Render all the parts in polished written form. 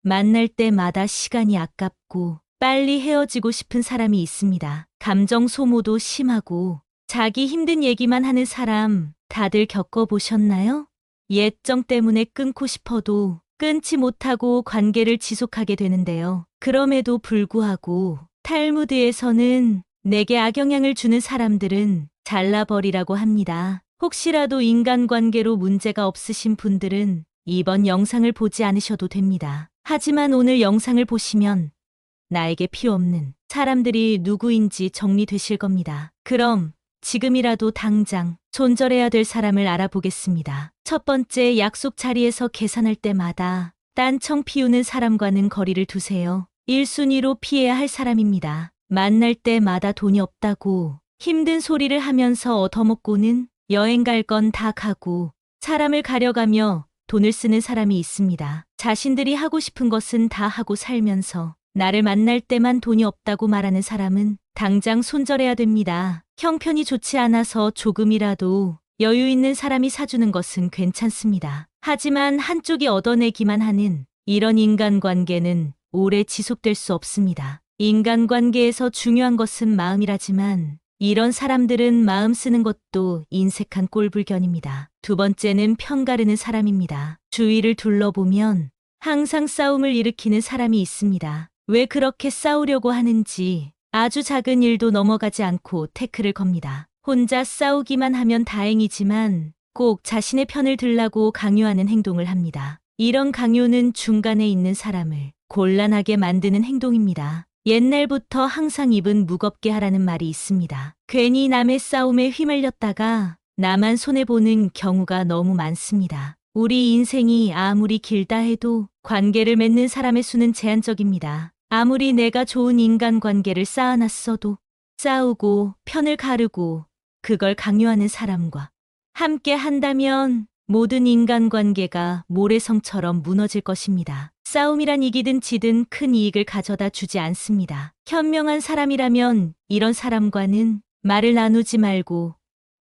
만날 때마다 시간이 아깝고 빨리 헤어지고 싶은 사람이 있습니다. 감정 소모도 심하고 자기 힘든 얘기만 하는 사람 다들 겪어보셨나요? 옛정 때문에 끊고 싶어도 끊지 못하고 관계를 지속하게 되는데요. 그럼에도 불구하고 탈무드에서는 내게 악영향을 주는 사람들은 잘라버리라고 합니다. 혹시라도 인간관계로 문제가 없으신 분들은 이번 영상을 보지 않으셔도 됩니다. 하지만 오늘 영상을 보시면 나에게 필요 없는 사람들이 누구인지 정리되실 겁니다. 그럼 지금이라도 당장 손절해야 될 사람을 알아보겠습니다. 첫 번째, 약속 자리에서 계산할 때마다 딴청 피우는 사람과는 거리를 두세요. 1순위로 피해야 할 사람입니다. 만날 때마다 돈이 없다고 힘든 소리를 하면서 얻어먹고는 여행 갈 건 다 가고 사람을 가려가며 돈을 쓰는 사람이 있습니다. 자신들이 하고 싶은 것은 다 하고 살면서 나를 만날 때만 돈이 없다고 말하는 사람은 당장 손절해야 됩니다. 형편이 좋지 않아서 조금이라도 여유 있는 사람이 사주는 것은 괜찮습니다. 하지만 한쪽이 얻어내기만 하는 이런 인간관계는 오래 지속될 수 없습니다. 인간관계에서 중요한 것은 마음이라지만 이런 사람들은 마음 쓰는 것도 인색한 꼴불견입니다. 두 번째는 편가르는 사람입니다. 주위를 둘러보면 항상 싸움을 일으키는 사람이 있습니다. 왜 그렇게 싸우려고 하는지 아주 작은 일도 넘어가지 않고 태클을 겁니다. 혼자 싸우기만 하면 다행이지만 꼭 자신의 편을 들라고 강요하는 행동을 합니다. 이런 강요는 중간에 있는 사람을 곤란하게 만드는 행동입니다. 옛날부터 항상 입은 무겁게 하라는 말이 있습니다. 괜히 남의 싸움에 휘말렸다가 나만 손해보는 경우가 너무 많습니다. 우리 인생이 아무리 길다 해도 관계를 맺는 사람의 수는 제한적입니다. 아무리 내가 좋은 인간관계를 쌓아놨어도 싸우고 편을 가르고 그걸 강요하는 사람과 함께 한다면 모든 인간관계가 모래성처럼 무너질 것입니다. 싸움이란 이기든 지든 큰 이익을 가져다 주지 않습니다. 현명한 사람이라면 이런 사람과는 말을 나누지 말고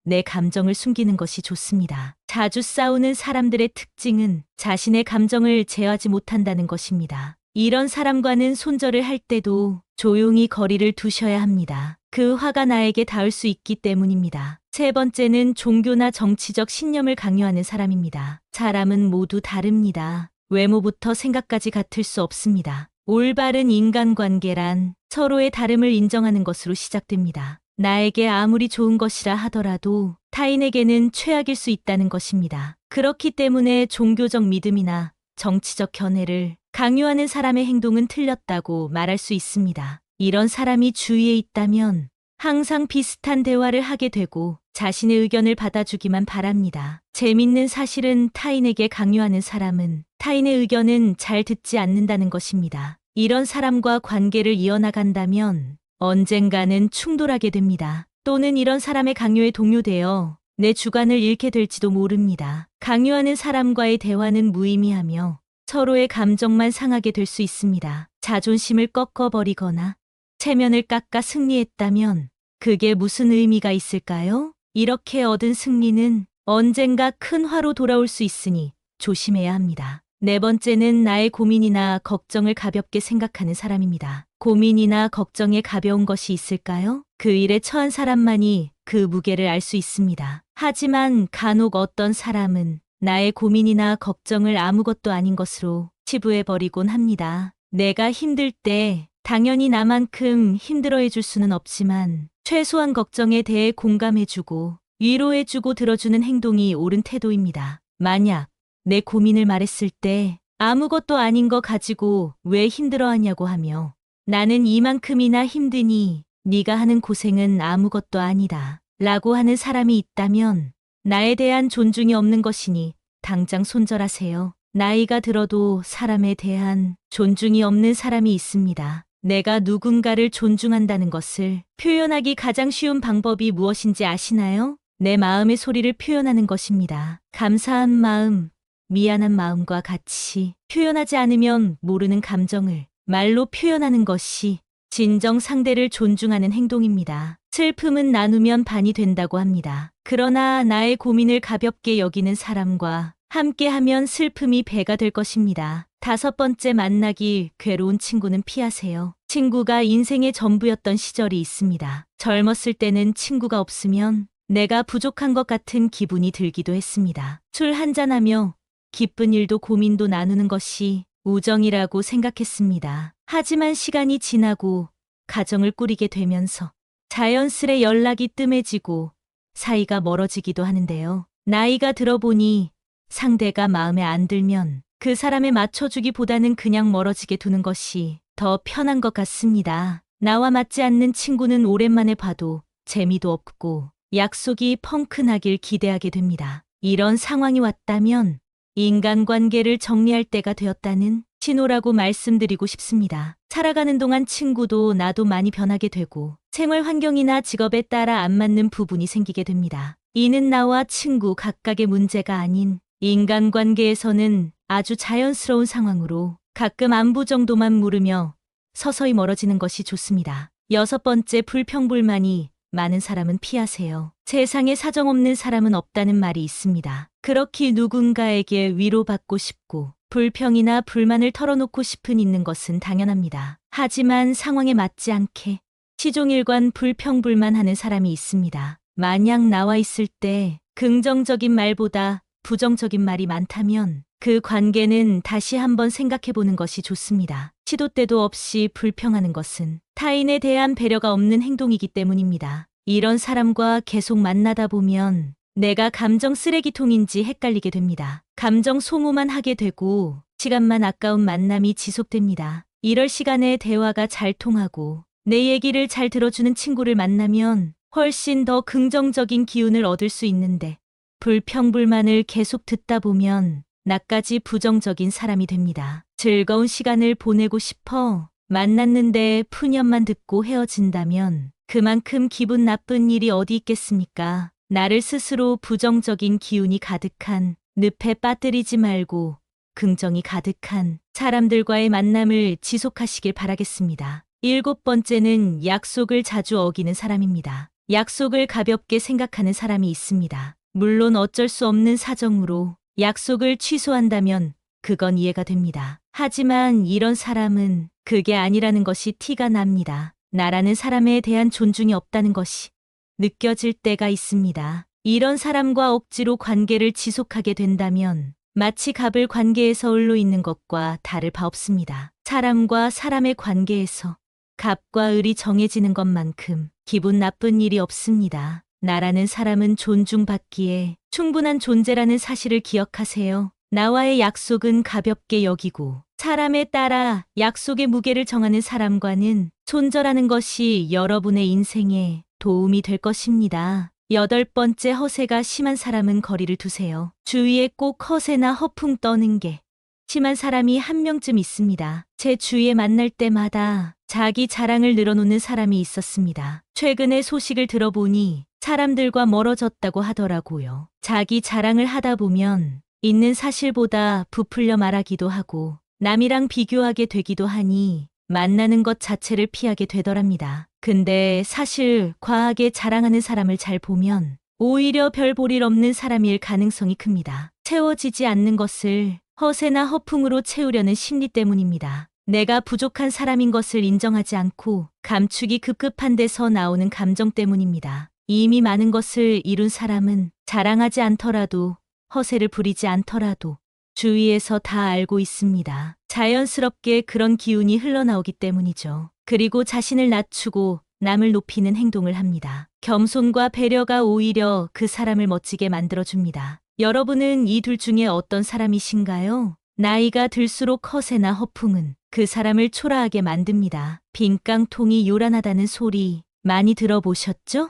내 감정을 숨기는 것이 좋습니다. 자주 싸우는 사람들의 특징은 자신의 감정을 제어하지 못한다는 것입니다. 이런 사람과는 손절을 할 때도 조용히 거리를 두셔야 합니다. 그 화가 나에게 닿을 수 있기 때문입니다. 세 번째는 종교나 정치적 신념을 강요하는 사람입니다. 사람은 모두 다릅니다. 외모부터 생각까지 같을 수 없습니다. 올바른 인간관계란 서로의 다름을 인정하는 것으로 시작됩니다. 나에게 아무리 좋은 것이라 하더라도 타인에게는 최악일 수 있다는 것입니다. 그렇기 때문에 종교적 믿음이나 정치적 견해를 강요하는 사람의 행동은 틀렸다고 말할 수 있습니다. 이런 사람이 주위에 있다면 항상 비슷한 대화를 하게 되고 자신의 의견을 받아주기만 바랍니다. 재밌는 사실은 타인에게 강요하는 사람은 타인의 의견은 잘 듣지 않는다는 것입니다. 이런 사람과 관계를 이어나간다면 언젠가는 충돌하게 됩니다. 또는 이런 사람의 강요에 동요되어 내 주관을 잃게 될지도 모릅니다. 강요하는 사람과의 대화는 무의미하며 서로의 감정만 상하게 될 수 있습니다. 자존심을 꺾어버리거나 체면을 깎아 승리했다면 그게 무슨 의미가 있을까요? 이렇게 얻은 승리는 언젠가 큰 화로 돌아올 수 있으니 조심해야 합니다. 네 번째는 나의 고민이나 걱정을 가볍게 생각하는 사람입니다. 고민이나 걱정에 가벼운 것이 있을까요? 그 일에 처한 사람만이 그 무게를 알 수 있습니다. 하지만 간혹 어떤 사람은 나의 고민이나 걱정을 아무것도 아닌 것으로 치부해버리곤 합니다. 내가 힘들 때 당연히 나만큼 힘들어해줄 수는 없지만 최소한 걱정에 대해 공감해주고 위로해주고 들어주는 행동이 옳은 태도입니다. 만약 내 고민을 말했을 때 아무것도 아닌 거 가지고 왜 힘들어하냐고 하며 나는 이만큼이나 힘드니 네가 하는 고생은 아무것도 아니다 라고 하는 사람이 있다면 나에 대한 존중이 없는 것이니 당장 손절하세요. 나이가 들어도 사람에 대한 존중이 없는 사람이 있습니다. 내가 누군가를 존중한다는 것을 표현하기 가장 쉬운 방법이 무엇인지 아시나요? 내 마음의 소리를 표현하는 것입니다. 감사한 마음, 미안한 마음과 같이 표현하지 않으면 모르는 감정을 말로 표현하는 것이 진정 상대를 존중하는 행동입니다. 슬픔은 나누면 반이 된다고 합니다. 그러나 나의 고민을 가볍게 여기는 사람과 함께하면 슬픔이 배가 될 것입니다. 5번째, 만나기 괴로운 친구는 피하세요. 친구가 인생의 전부였던 시절이 있습니다. 젊었을 때는 친구가 없으면 내가 부족한 것 같은 기분이 들기도 했습니다. 술 한잔하며 기쁜 일도 고민도 나누는 것이 우정이라고 생각했습니다. 하지만 시간이 지나고 가정을 꾸리게 되면서 자연스레 연락이 뜸해지고 사이가 멀어지기도 하는데요. 나이가 들어보니 상대가 마음에 안 들면 그 사람에 맞춰주기보다는 그냥 멀어지게 두는 것이 더 편한 것 같습니다. 나와 맞지 않는 친구는 오랜만에 봐도 재미도 없고 약속이 펑크나길 기대하게 됩니다. 이런 상황이 왔다면 인간관계를 정리할 때가 되었다는 신호라고 말씀드리고 싶습니다. 살아가는 동안 친구도 나도 많이 변하게 되고 생활 환경이나 직업에 따라 안 맞는 부분이 생기게 됩니다. 이는 나와 친구 각각의 문제가 아닌 인간관계에서는 아주 자연스러운 상황으로 가끔 안부 정도만 물으며 서서히 멀어지는 것이 좋습니다. 6번째, 불평불만이 많은 사람은 피하세요. 세상에 사정없는 사람은 없다는 말이 있습니다. 그렇게 누군가에게 위로받고 싶고 불평이나 불만을 털어놓고 싶은 있는 것은 당연합니다. 하지만 상황에 맞지 않게 시종일관 불평불만하는 사람이 있습니다. 만약 나와 있을 때 긍정적인 말보다 부정적인 말이 많다면 그 관계는 다시 한번 생각해보는 것이 좋습니다. 시도 때도 없이 불평하는 것은 타인에 대한 배려가 없는 행동이기 때문입니다. 이런 사람과 계속 만나다 보면 내가 감정 쓰레기통인지 헷갈리게 됩니다. 감정 소모만 하게 되고 시간만 아까운 만남이 지속됩니다. 이럴 시간에 대화가 잘 통하고 내 얘기를 잘 들어주는 친구를 만나면 훨씬 더 긍정적인 기운을 얻을 수 있는데 불평불만을 계속 듣다 보면 나까지 부정적인 사람이 됩니다. 즐거운 시간을 보내고 싶어 만났는데 푸념만 듣고 헤어진다면 그만큼 기분 나쁜 일이 어디 있겠습니까? 나를 스스로 부정적인 기운이 가득한 늪에 빠뜨리지 말고 긍정이 가득한 사람들과의 만남을 지속하시길 바라겠습니다. 7번째는 약속을 자주 어기는 사람입니다. 약속을 가볍게 생각하는 사람이 있습니다. 물론 어쩔 수 없는 사정으로 약속을 취소한다면 그건 이해가 됩니다. 하지만 이런 사람은 그게 아니라는 것이 티가 납니다. 나라는 사람에 대한 존중이 없다는 것이 느껴질 때가 있습니다. 이런 사람과 억지로 관계를 지속하게 된다면 마치 갑을 관계에서 을로 있는 것과 다를 바 없습니다. 사람과 사람의 관계에서 갑과 을이 정해지는 것만큼 기분 나쁜 일이 없습니다. 나라는 사람은 존중받기에 충분한 존재라는 사실을 기억하세요. 나와의 약속은 가볍게 여기고 사람에 따라 약속의 무게를 정하는 사람과는 손절하는 것이 여러분의 인생에 도움이 될 것입니다. 8번째, 허세가 심한 사람은 거리를 두세요. 주위에 꼭 허세나 허풍 떠는 게 심한 사람이 한 명쯤 있습니다. 제 주위에 만날 때마다 자기 자랑을 늘어놓는 사람이 있었습니다. 최근에 소식을 들어보니 사람들과 멀어졌다고 하더라고요. 자기 자랑을 하다 보면 있는 사실보다 부풀려 말하기도 하고 남이랑 비교하게 되기도 하니 만나는 것 자체를 피하게 되더랍니다. 근데 사실 과하게 자랑하는 사람을 잘 보면 오히려 별 볼 일 없는 사람일 가능성이 큽니다. 채워지지 않는 것을 허세나 허풍으로 채우려는 심리 때문입니다. 내가 부족한 사람인 것을 인정하지 않고 감추기 급급한 데서 나오는 감정 때문입니다. 이미 많은 것을 이룬 사람은 자랑하지 않더라도 허세를 부리지 않더라도 주위에서 다 알고 있습니다. 자연스럽게 그런 기운이 흘러나오기 때문이죠. 그리고 자신을 낮추고 남을 높이는 행동을 합니다. 겸손과 배려가 오히려 그 사람을 멋지게 만들어줍니다. 여러분은 이 둘 중에 어떤 사람이신가요? 나이가 들수록 허세나 허풍은 그 사람을 초라하게 만듭니다. 빈깡통이 요란하다는 소리 많이 들어보셨죠?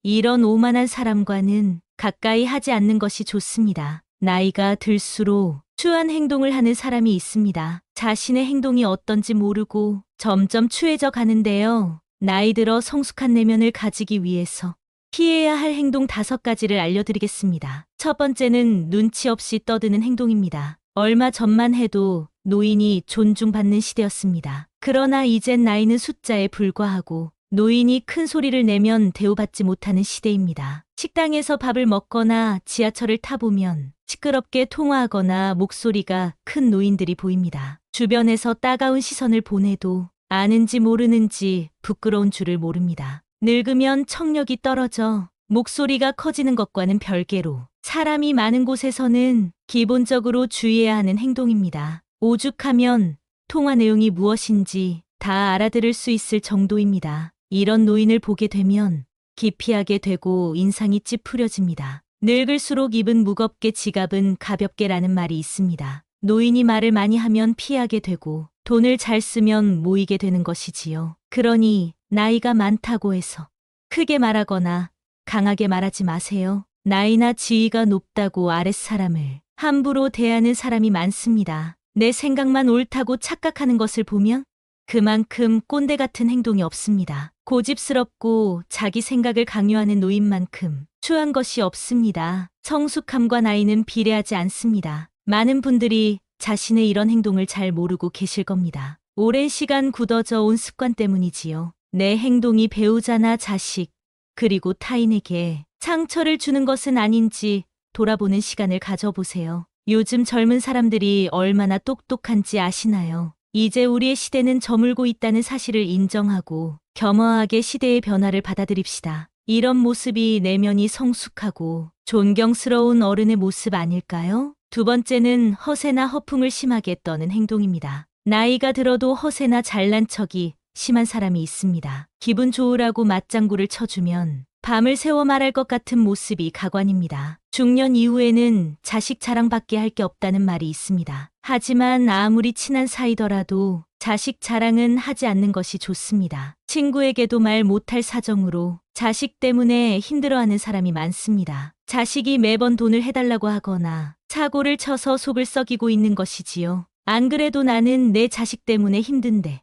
이런 오만한 사람과는 가까이 하지 않는 것이 좋습니다. 나이가 들수록 추한 행동을 하는 사람이 있습니다. 자신의 행동이 어떤지 모르고 점점 추해져 가는데요. 나이 들어 성숙한 내면을 가지기 위해서 피해야 할 행동 5가지를 알려드리겠습니다. 첫 번째는 눈치 없이 떠드는 행동입니다. 얼마 전만 해도 노인이 존중받는 시대였습니다. 그러나 이젠 나이는 숫자에 불과하고 노인이 큰 소리를 내면 대우받지 못하는 시대입니다. 식당에서 밥을 먹거나 지하철을 타보면 시끄럽게 통화하거나 목소리가 큰 노인들이 보입니다. 주변에서 따가운 시선을 보내도 아는지 모르는지 부끄러운 줄을 모릅니다. 늙으면 청력이 떨어져 목소리가 커지는 것과는 별개로 사람이 많은 곳에서는 기본적으로 주의해야 하는 행동입니다. 오죽하면 통화 내용이 무엇인지 다 알아들을 수 있을 정도입니다. 이런 노인을 보게 되면 기피하게 되고 인상이 찌푸려집니다. 늙을수록 입은 무겁게 지갑은 가볍게라는 말이 있습니다. 노인이 말을 많이 하면 피하게 되고 돈을 잘 쓰면 모이게 되는 것이지요. 그러니 나이가 많다고 해서 크게 말하거나 강하게 말하지 마세요. 나이나 지위가 높다고 아랫사람을 함부로 대하는 사람이 많습니다. 내 생각만 옳다고 착각하는 것을 보면 그만큼 꼰대 같은 행동이 없습니다. 고집스럽고 자기 생각을 강요하는 노인만큼 추한 것이 없습니다. 성숙함과 나이는 비례하지 않습니다. 많은 분들이 자신의 이런 행동을 잘 모르고 계실 겁니다. 오랜 시간 굳어져 온 습관 때문이지요. 내 행동이 배우자나 자식, 그리고 타인에게 상처를 주는 것은 아닌지 돌아보는 시간을 가져보세요. 요즘 젊은 사람들이 얼마나 똑똑한지 아시나요? 이제 우리의 시대는 저물고 있다는 사실을 인정하고 겸허하게 시대의 변화를 받아들입시다. 이런 모습이 내면이 성숙하고 존경스러운 어른의 모습 아닐까요? 두 번째는 허세나 허풍을 심하게 떠는 행동입니다. 나이가 들어도 허세나 잘난 척이 심한 사람이 있습니다. 기분 좋으라고 맞장구를 쳐주면 밤을 새워 말할 것 같은 모습이 가관입니다. 중년 이후에는 자식 자랑밖에 할 게 없다는 말이 있습니다. 하지만 아무리 친한 사이더라도 자식 자랑은 하지 않는 것이 좋습니다. 친구에게도 말 못할 사정으로 자식 때문에 힘들어하는 사람이 많습니다. 자식이 매번 돈을 해달라고 하거나 사고를 쳐서 속을 썩이고 있는 것이지요. 안 그래도 나는 내 자식 때문에 힘든데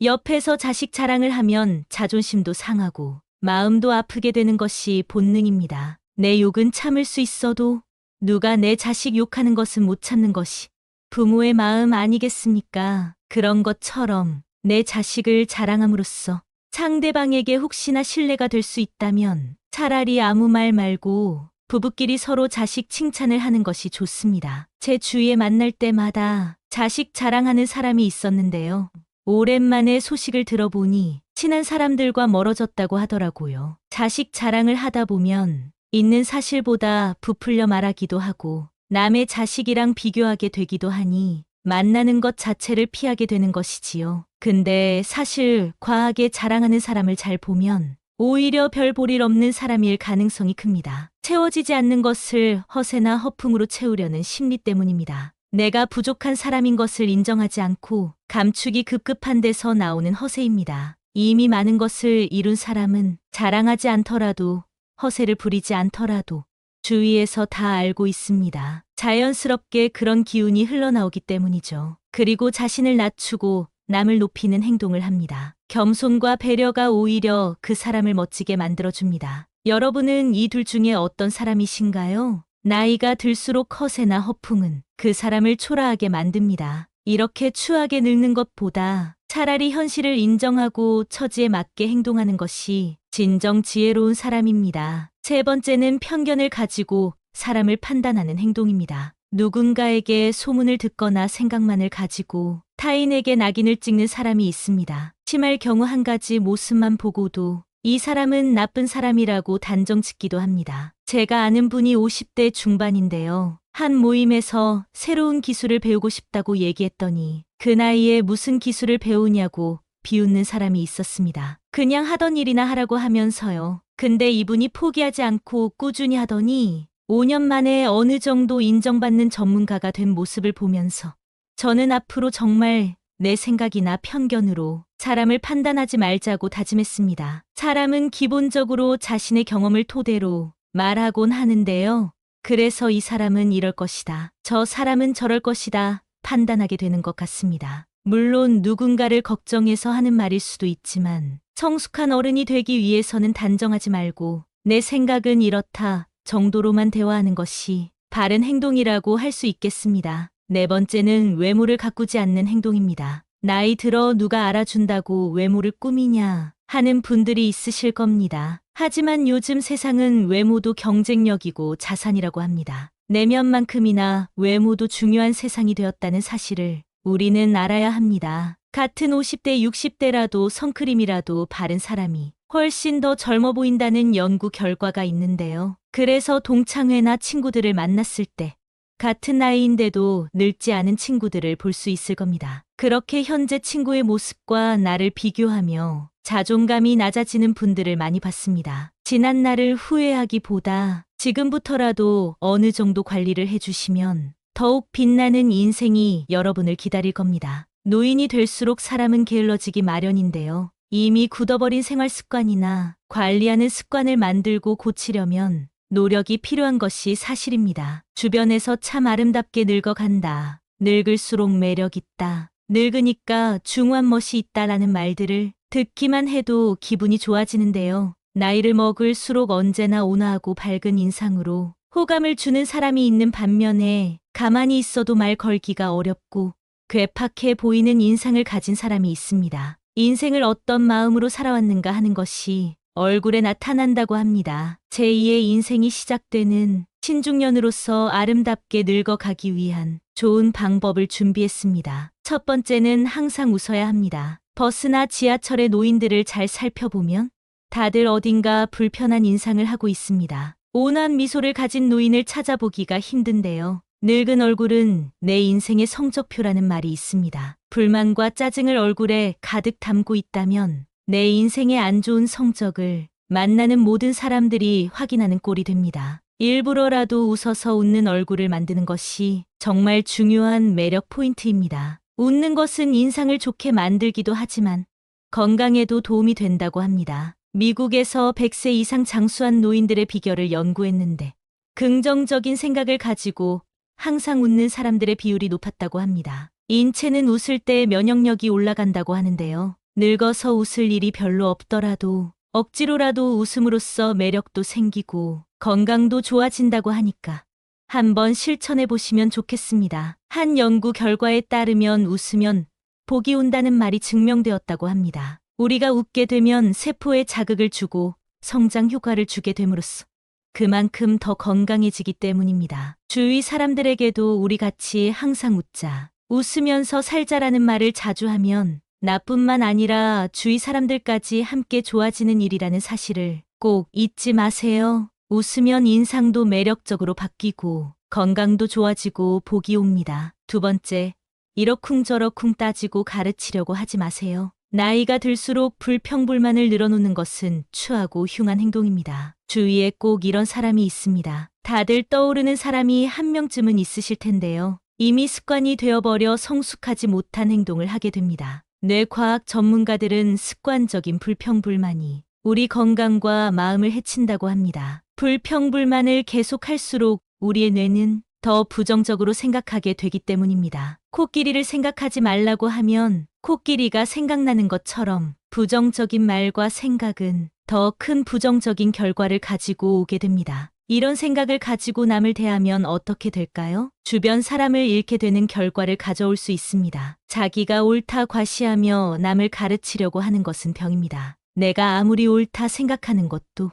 옆에서 자식 자랑을 하면 자존심도 상하고 마음도 아프게 되는 것이 본능입니다. 내 욕은 참을 수 있어도 누가 내 자식 욕하는 것은 못 참는 것이 부모의 마음 아니겠습니까? 그런 것처럼 내 자식을 자랑함으로써 상대방에게 혹시나 신뢰가 될 수 있다면 차라리 아무 말 말고 부부끼리 서로 자식 칭찬을 하는 것이 좋습니다. 제 주위에 만날 때마다 자식 자랑하는 사람이 있었는데요. 오랜만에 소식을 들어보니 친한 사람들과 멀어졌다고 하더라고요. 자식 자랑을 하다 보면 있는 사실보다 부풀려 말하기도 하고 남의 자식이랑 비교하게 되기도 하니 만나는 것 자체를 피하게 되는 것이지요. 근데 사실 과하게 자랑하는 사람을 잘 보면 오히려 별 볼 일 없는 사람일 가능성이 큽니다. 채워지지 않는 것을 허세나 허풍으로 채우려는 심리 때문입니다. 내가 부족한 사람인 것을 인정하지 않고 감추기 급급한 데서 나오는 허세입니다. 이미 많은 것을 이룬 사람은 자랑하지 않더라도 허세를 부리지 않더라도 주위에서 다 알고 있습니다. 자연스럽게 그런 기운이 흘러나오기 때문이죠. 그리고 자신을 낮추고 남을 높이는 행동을 합니다. 겸손과 배려가 오히려 그 사람을 멋지게 만들어줍니다. 여러분은 이 둘 중에 어떤 사람이신가요? 나이가 들수록 허세나 허풍은 그 사람을 초라하게 만듭니다. 이렇게 추하게 늙는 것보다 차라리 현실을 인정하고 처지에 맞게 행동하는 것이 진정 지혜로운 사람입니다. 세 번째는 편견을 가지고 사람을 판단하는 행동입니다. 누군가에게 소문을 듣거나 생각만을 가지고 타인에게 낙인을 찍는 사람이 있습니다. 심할 경우 한 가지 모습만 보고도 이 사람은 나쁜 사람이라고 단정 짓기도 합니다. 제가 아는 분이 50대 중반인데요. 한 모임에서 새로운 기술을 배우고 싶다고 얘기했더니 그 나이에 무슨 기술을 배우냐고 비웃는 사람이 있었습니다. 그냥 하던 일이나 하라고 하면서요. 근데 이분이 포기하지 않고 꾸준히 하더니 5년 만에 어느 정도 인정받는 전문가가 된 모습을 보면서 저는 앞으로 정말 내 생각이나 편견으로 사람을 판단하지 말자고 다짐했습니다. 사람은 기본적으로 자신의 경험을 토대로 말하곤 하는데요. 그래서 이 사람은 이럴 것이다. 저 사람은 저럴 것이다. 판단하게 되는 것 같습니다. 물론 누군가를 걱정해서 하는 말일 수도 있지만 성숙한 어른이 되기 위해서는 단정하지 말고 내 생각은 이렇다 정도로만 대화하는 것이 바른 행동이라고 할 수 있겠습니다. 네 번째는 외모를 가꾸지 않는 행동입니다. 나이 들어 누가 알아준다고 외모를 꾸미냐 하는 분들이 있으실 겁니다. 하지만 요즘 세상은 외모도 경쟁력이고 자산이라고 합니다. 내면만큼이나 외모도 중요한 세상이 되었다는 사실을 우리는 알아야 합니다. 같은 50대, 60대라도 선크림이라도 바른 사람이 훨씬 더 젊어 보인다는 연구 결과가 있는데요. 그래서 동창회나 친구들을 만났을 때 같은 나이인데도 늙지 않은 친구들을 볼 수 있을 겁니다. 그렇게 현재 친구의 모습과 나를 비교하며 자존감이 낮아지는 분들을 많이 봤습니다. 지난 날을 후회하기보다 지금부터라도 어느 정도 관리를 해주시면 더욱 빛나는 인생이 여러분을 기다릴 겁니다. 노인이 될수록 사람은 게을러지기 마련인데요. 이미 굳어버린 생활 습관이나 관리하는 습관을 만들고 고치려면 노력이 필요한 것이 사실입니다. 주변에서 참 아름답게 늙어간다. 늙을수록 매력 있다. 늙으니까 중후한 멋이 있다라는 말들을 듣기만 해도 기분이 좋아지는데요. 나이를 먹을수록 언제나 온화하고 밝은 인상으로 호감을 주는 사람이 있는 반면에 가만히 있어도 말 걸기가 어렵고 괴팍해 보이는 인상을 가진 사람이 있습니다. 인생을 어떤 마음으로 살아왔는가 하는 것이 얼굴에 나타난다고 합니다. 제2의 인생이 시작되는 신중년으로서 아름답게 늙어가기 위한 좋은 방법을 준비했습니다. 첫 번째는 항상 웃어야 합니다. 버스나 지하철의 노인들을 잘 살펴보면 다들 어딘가 불편한 인상을 하고 있습니다. 온화한 미소를 가진 노인을 찾아보기가 힘든데요. 늙은 얼굴은 내 인생의 성적표라는 말이 있습니다. 불만과 짜증을 얼굴에 가득 담고 있다면 내 인생의 안 좋은 성적을 만나는 모든 사람들이 확인하는 꼴이 됩니다. 일부러라도 웃어서 웃는 얼굴을 만드는 것이 정말 중요한 매력 포인트입니다. 웃는 것은 인상을 좋게 만들기도 하지만 건강에도 도움이 된다고 합니다. 미국에서 100세 이상 장수한 노인들의 비결을 연구했는데 긍정적인 생각을 가지고 항상 웃는 사람들의 비율이 높았다고 합니다. 인체는 웃을 때 면역력이 올라간다고 하는데요. 늙어서 웃을 일이 별로 없더라도 억지로라도 웃음으로써 매력도 생기고 건강도 좋아진다고 하니까 한번 실천해 보시면 좋겠습니다. 한 연구 결과에 따르면 웃으면 복이 온다는 말이 증명되었다고 합니다. 우리가 웃게 되면 세포에 자극을 주고 성장 효과를 주게 됨으로써 그만큼 더 건강해지기 때문입니다. 주위 사람들에게도 우리 같이 항상 웃자, 웃으면서 살자라는 말을 자주 하면 나뿐만 아니라 주위 사람들까지 함께 좋아지는 일이라는 사실을 꼭 잊지 마세요. 웃으면 인상도 매력적으로 바뀌고 건강도 좋아지고 복이 옵니다. 두 번째, 이러쿵저러쿵 따지고 가르치려고 하지 마세요. 나이가 들수록 불평불만을 늘어놓는 것은 추하고 흉한 행동입니다. 주위에 꼭 이런 사람이 있습니다. 다들 떠오르는 사람이 한 명쯤은 있으실 텐데요. 이미 습관이 되어버려 성숙하지 못한 행동을 하게 됩니다. 뇌과학 전문가들은 습관적인 불평불만이 우리 건강과 마음을 해친다고 합니다. 불평불만을 계속할수록 우리의 뇌는 더 부정적으로 생각하게 되기 때문입니다. 코끼리를 생각하지 말라고 하면 코끼리가 생각나는 것처럼 부정적인 말과 생각은 더 큰 부정적인 결과를 가지고 오게 됩니다. 이런 생각을 가지고 남을 대하면 어떻게 될까요? 주변 사람을 잃게 되는 결과를 가져올 수 있습니다. 자기가 옳다 과시하며 남을 가르치려고 하는 것은 병입니다. 내가 아무리 옳다 생각하는 것도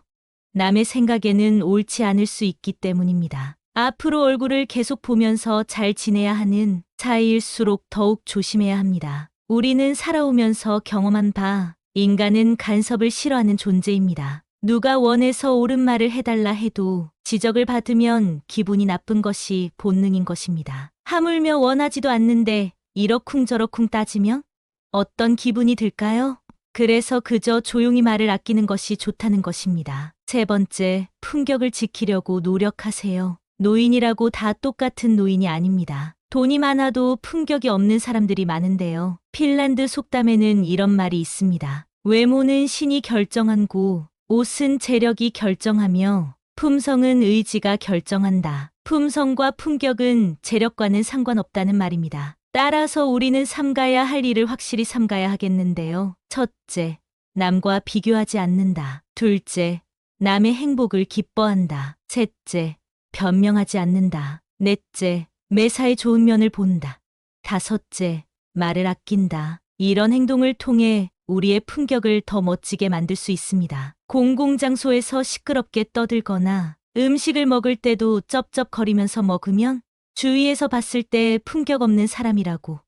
남의 생각에는 옳지 않을 수 있기 때문입니다. 앞으로 얼굴을 계속 보면서 잘 지내야 하는 사이일수록 더욱 조심해야 합니다. 우리는 살아오면서 경험한 바, 인간은 간섭을 싫어하는 존재입니다. 누가 원해서 옳은 말을 해달라 해도 지적을 받으면 기분이 나쁜 것이 본능인 것입니다. 하물며 원하지도 않는데 이러쿵저러쿵 따지면 어떤 기분이 들까요? 그래서 그저 조용히 말을 아끼는 것이 좋다는 것입니다. 세 번째, 품격을 지키려고 노력하세요. 노인이라고 다 똑같은 노인이 아닙니다. 돈이 많아도 품격이 없는 사람들이 많은데요. 핀란드 속담에는 이런 말이 있습니다. 외모는 신이 결정한 고, 옷은 재력이 결정하며 품성은 의지가 결정한다. 품성과 품격은 재력과는 상관없다는 말입니다. 따라서 우리는 삼가야 할 일을 확실히 삼가야 하겠는데요. 첫째, 남과 비교하지 않는다. 둘째, 남의 행복을 기뻐한다. 셋째, 변명하지 않는다. 넷째, 매사에 좋은 면을 본다. 다섯째, 말을 아낀다. 이런 행동을 통해 우리의 품격을 더 멋지게 만들 수 있습니다. 공공장소에서 시끄럽게 떠들거나 음식을 먹을 때도 쩝쩝거리면서 먹으면 주위에서 봤을 때 품격 없는 사람이라고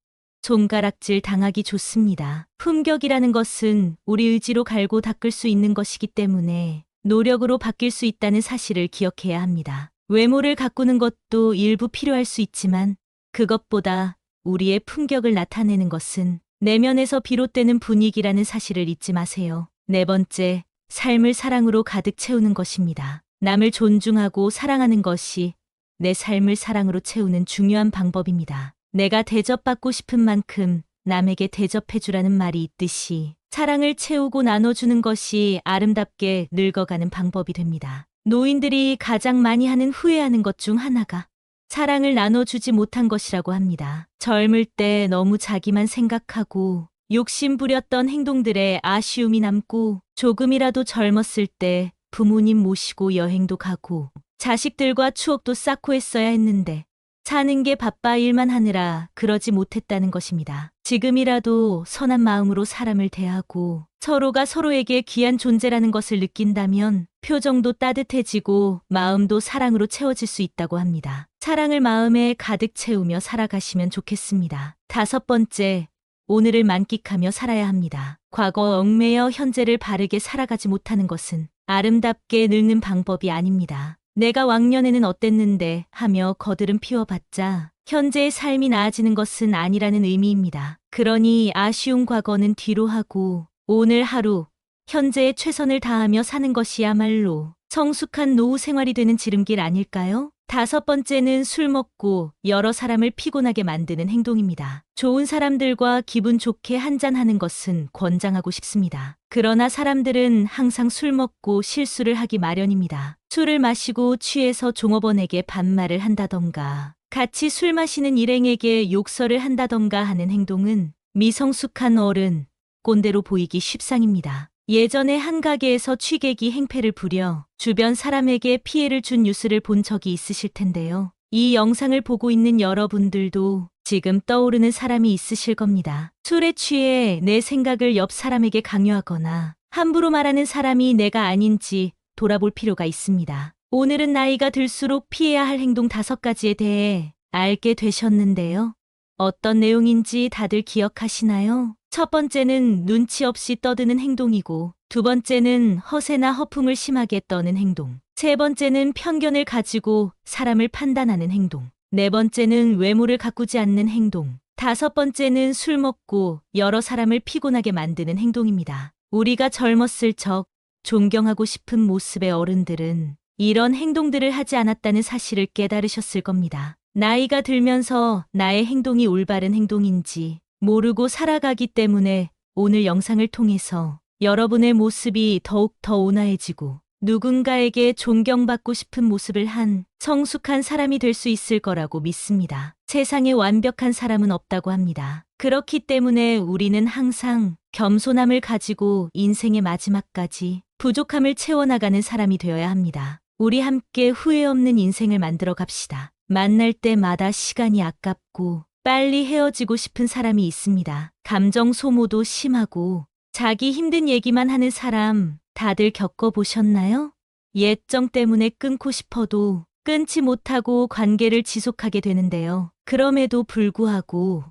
손가락질 당하기 좋습니다. 품격이라는 것은 우리 의지로 갈고 닦을 수 있는 것이기 때문에 노력으로 바뀔 수 있다는 사실을 기억해야 합니다. 외모를 가꾸는 것도 일부 필요할 수 있지만 그것보다 우리의 품격을 나타내는 것은 내면에서 비롯되는 분위기라는 사실을 잊지 마세요. 네 번째, 삶을 사랑으로 가득 채우는 것입니다. 남을 존중하고 사랑하는 것이 내 삶을 사랑으로 채우는 중요한 방법입니다. 내가 대접받고 싶은 만큼 남에게 대접해주라는 말이 있듯이 사랑을 채우고 나눠주는 것이 아름답게 늙어가는 방법이 됩니다. 노인들이 가장 많이 하는 후회하는 것 중 하나가 사랑을 나눠주지 못한 것이라고 합니다. 젊을 때 너무 자기만 생각하고 욕심 부렸던 행동들에 아쉬움이 남고 조금이라도 젊었을 때 부모님 모시고 여행도 가고 자식들과 추억도 쌓고 했어야 했는데 사는 게 바빠 일만 하느라 그러지 못했다는 것입니다. 지금이라도 선한 마음으로 사람을 대하고 서로가 서로에게 귀한 존재라는 것을 느낀다면 표정도 따뜻해지고 마음도 사랑으로 채워질 수 있다고 합니다. 사랑을 마음에 가득 채우며 살아가시면 좋겠습니다. 다섯 번째, 오늘을 만끽하며 살아야 합니다. 과거 얽매여 현재를 바르게 살아가지 못하는 것은 아름답게 늙는 방법이 아닙니다. 내가 왕년에는 어땠는데 하며 거들은 피워봤자 현재의 삶이 나아지는 것은 아니라는 의미입니다. 그러니 아쉬운 과거는 뒤로 하고 오늘 하루 현재에 최선을 다하며 사는 것이야말로 성숙한 노후 생활이 되는 지름길 아닐까요? 다섯 번째는 술 먹고 여러 사람을 피곤하게 만드는 행동입니다. 좋은 사람들과 기분 좋게 한잔하는 것은 권장하고 싶습니다. 그러나 사람들은 항상 술 먹고 실수를 하기 마련입니다. 술을 마시고 취해서 종업원에게 반말을 한다던가 같이 술 마시는 일행에게 욕설을 한다던가 하는 행동은 미성숙한 어른, 꼰대로 보이기 십상입니다. 예전에 한 가게에서 취객이 행패를 부려 주변 사람에게 피해를 준 뉴스를 본 적이 있으실 텐데요. 이 영상을 보고 있는 여러분들도 지금 떠오르는 사람이 있으실 겁니다. 술에 취해 내 생각을 옆 사람에게 강요하거나 함부로 말하는 사람이 내가 아닌지 돌아볼 필요가 있습니다. 오늘은 나이가 들수록 피해야 할 행동 5가지에 대해 알게 되셨는데요. 어떤 내용인지 다들 기억하시나요? 첫 번째는 눈치 없이 떠드는 행동이고, 두 번째는 허세나 허풍을 심하게 떠는 행동, 세 번째는 편견을 가지고 사람을 판단하는 행동, 네 번째는 외모를 가꾸지 않는 행동, 다섯 번째는 술 먹고 여러 사람을 피곤하게 만드는 행동입니다. 우리가 젊었을 적 존경하고 싶은 모습의 어른들은 이런 행동들을 하지 않았다는 사실을 깨달으셨을 겁니다. 나이가 들면서 나의 행동이 올바른 행동인지 모르고 살아가기 때문에 오늘 영상을 통해서 여러분의 모습이 더욱 더 온화해지고 누군가에게 존경받고 싶은 모습을 한 성숙한 사람이 될 수 있을 거라고 믿습니다. 세상에 완벽한 사람은 없다고 합니다. 그렇기 때문에 우리는 항상 겸손함을 가지고 인생의 마지막까지 부족함을 채워나가는 사람이 되어야 합니다. 우리 함께 후회 없는 인생을 만들어 갑시다. 만날 때마다 시간이 아깝고 빨리 헤어지고 싶은 사람이 있습니다. 감정 소모도 심하고 자기 힘든 얘기만 하는 사람 다들 겪어보셨나요? 옛정 때문에 끊고 싶어도 끊지 못하고 관계를 지속하게 되는데요. 그럼에도 불구하고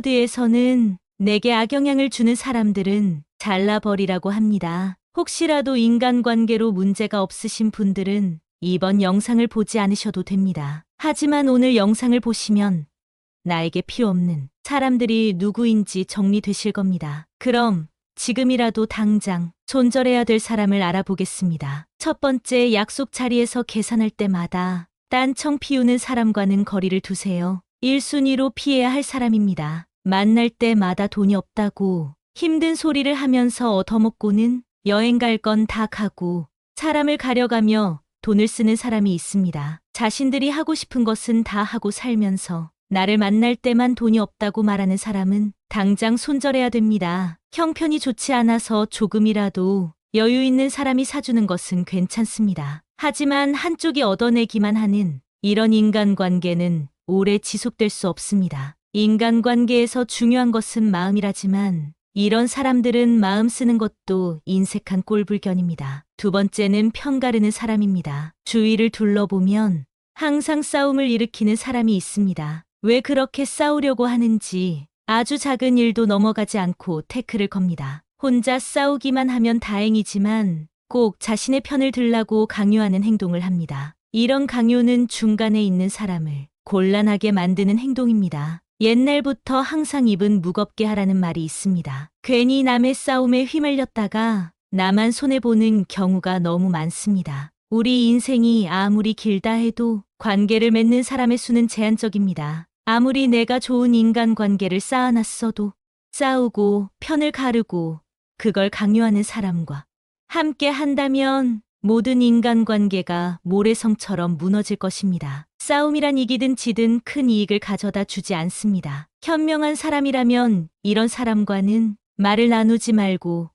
탈무드에서는 내게 악영향을 주는 사람들은 잘라버리라고 합니다. 혹시라도 인간관계로 문제가 없으신 분들은 이번 영상을 보지 않으셔도 됩니다. 하지만 오늘 영상을 보시면 나에게 필요 없는 사람들이 누구인지 정리되실 겁니다. 그럼 지금이라도 당장 손절해야 될 사람을 알아보겠습니다. 첫 번째, 약속 자리에서 계산할 때마다 딴청 피우는 사람과는 거리를 두세요. 1순위로 피해야 할 사람입니다. 만날 때마다 돈이 없다고 힘든 소리를 하면서 얻어먹고는 여행 갈 건 다 가고 사람을 가려가며 돈을 쓰는 사람이 있습니다. 자신들이 하고 싶은 것은 다 하고 살면서 나를 만날 때만 돈이 없다고 말하는 사람은 당장 손절해야 됩니다. 형편이 좋지 않아서 조금이라도 여유 있는 사람이 사주는 것은 괜찮습니다. 하지만 한쪽이 얻어내기만 하는 이런 인간관계는 오래 지속될 수 없습니다. 인간관계에서 중요한 것은 마음이라지만 이런 사람들은 마음 쓰는 것도 인색한 꼴불견입니다. 두 번째는 편가르는 사람입니다. 주위를 둘러보면 항상 싸움을 일으키는 사람이 있습니다. 왜 그렇게 싸우려고 하는지 아주 작은 일도 넘어가지 않고 태클을 겁니다. 혼자 싸우기만 하면 다행이지만 꼭 자신의 편을 들라고 강요하는 행동을 합니다. 이런 강요는 중간에 있는 사람을 곤란하게 만드는 행동입니다. 옛날부터 항상 입은 무겁게 하라는 말이 있습니다. 괜히 남의 싸움에 휘말렸다가 나만 손해보는 경우가 너무 많습니다. 우리 인생이 아무리 길다 해도 관계를 맺는 사람의 수는 제한적입니다. 아무리 내가 좋은 인간관계를 쌓아놨어도 싸우고 편을 가르고 그걸 강요하는 사람과 함께 한다면 모든 인간관계가 모래성처럼 무너질 것입니다. 싸움이란 이기든 지든 큰 이익을 가져다 주지 않습니다. 현명한 사람이라면 이런 사람과는 말을 나누지 말고